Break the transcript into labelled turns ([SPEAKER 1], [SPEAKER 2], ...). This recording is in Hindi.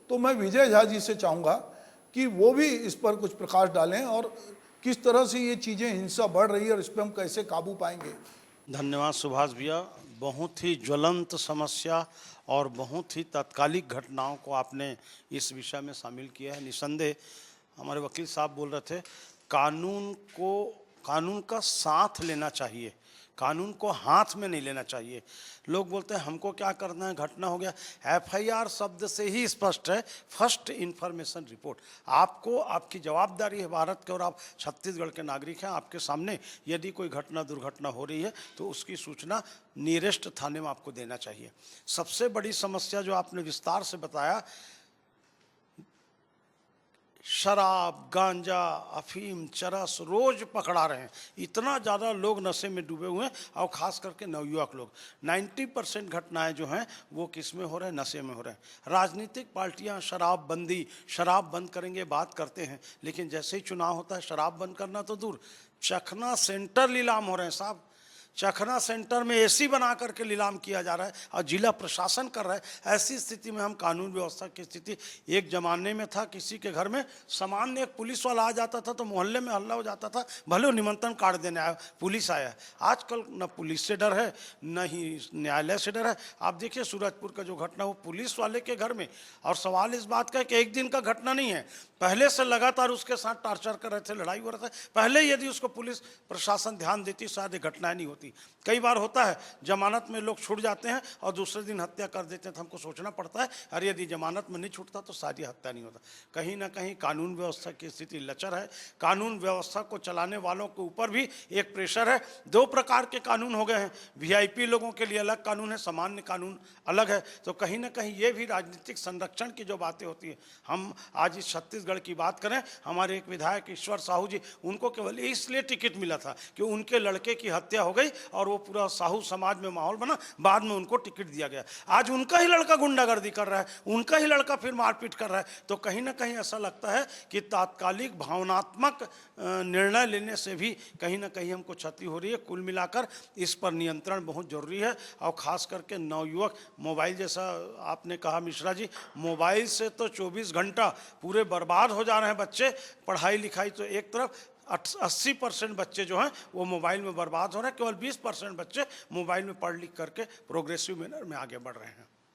[SPEAKER 1] तो मैं विजय झा जी से चाहूँगा कि वो भी इस पर कुछ प्रकाश डालें और किस तरह से ये चीज़ें हिंसा बढ़ रही है और इस पर हम कैसे काबू पाएंगे।
[SPEAKER 2] धन्यवाद सुभाष भैया, बहुत ही ज्वलंत समस्या और बहुत ही तात्कालिक घटनाओं को आपने इस विषय में शामिल किया है। निसंदेह हमारे वकील साहब बोल रहे थे, कानून का साथ लेना चाहिए, कानून को हाथ में नहीं लेना चाहिए। लोग बोलते हैं हमको क्या करना है, घटना हो गया। एफआईआर शब्द से ही स्पष्ट है, फर्स्ट इंफॉर्मेशन रिपोर्ट। आपको आपकी जवाबदारी है भारत के, और आप छत्तीसगढ़ के नागरिक हैं। आपके सामने यदि कोई घटना दुर्घटना हो रही है तो उसकी सूचना नियरेस्ट थाने में आपको देना चाहिए। सबसे बड़ी समस्या जो आपने विस्तार से बताया, शराब, गांजा, अफीम, चरस रोज पकड़ा रहे हैं। इतना ज़्यादा लोग नशे में डूबे हुए हैं, और ख़ास करके नवयुवक लोग। 90% घटनाएं जो हैं वो किस में हो रहे हैं, नशे में हो रहे हैं। राजनीतिक पार्टियां शराब बंद करेंगे बात करते हैं, लेकिन जैसे ही चुनाव होता है शराब बंद करना तो दूर, चखना सेंटर नीलाम हो रहे हैं साहब। चखना सेंटर में एसी बना करके नीलाम किया जा रहा है और जिला प्रशासन कर रहा है। ऐसी स्थिति में हम कानून व्यवस्था की स्थिति, एक जमाने में था किसी के घर में सामान्य एक पुलिस वाला आ जाता था तो मोहल्ले में हल्ला हो जाता था, भले निमंत्रण कार्ड देने आया, पुलिस आया है। आजकल न पुलिस से डर है न ही न्यायालय से डर है। आप देखिए सूरजपुर का जो घटना, वो पुलिस वाले के घर में, और सवाल इस बात का है कि एक दिन का घटना नहीं है, पहले से लगातार उसके साथ टॉर्चर कर रहे थे, लड़ाई हो रहा था। पहले यदि उसको पुलिस प्रशासन ध्यान देती शायद ये घटनाएं नहीं होती। कई बार होता है जमानत में लोग छूट जाते हैं और दूसरे दिन हत्या कर देते हैं, तो हमको सोचना पड़ता है अरे यदि जमानत में नहीं छूटता तो शायद ये हत्या नहीं होता। कहीं ना कहीं कानून व्यवस्था की स्थिति लचर है। कानून व्यवस्था को चलाने वालों के ऊपर भी एक प्रेशर है। दो प्रकार के कानून हो गए हैं, वीआईपी लोगों के लिए अलग कानून है, सामान्य कानून अलग है। तो कहीं ना कहीं ये भी राजनीतिक संरक्षण की जो बातें होती है। हम आज इस छत्तीसगढ़ की बात करें, हमारे एक विधायक ईश्वर साहू जी, उनको केवल इसलिए टिकट मिला था कि उनके लड़के की हत्या हो गई और वो पूरा साहू समाज में माहौल बना, बाद में उनको टिकट दिया गया। आज उनका ही लड़का गुंडागर्दी कर रहा है, उनका ही लड़का फिर मारपीट कर रहा है। तो कहीं ना कहीं ऐसा लगता है कि तात्कालिक भावनात्मक निर्णय लेने से भी कहीं ना कहीं हमको क्षति हो रही है। कुल मिलाकर इस पर नियंत्रण बहुत जरूरी है, और ख़ास करके नवयुवक मोबाइल, जैसा आपने कहा मिश्रा जी, मोबाइल से तो 24 घंटा पूरे बर्बाद हो जा रहे हैं बच्चे। पढ़ाई लिखाई तो एक तरफ, 80% बच्चे जो हैं वो मोबाइल में बर्बाद हो रहे हैं, केवल 20% बच्चे मोबाइल में पढ़ लिख करके प्रोग्रेसिव मैनर में आगे बढ़ रहे हैं।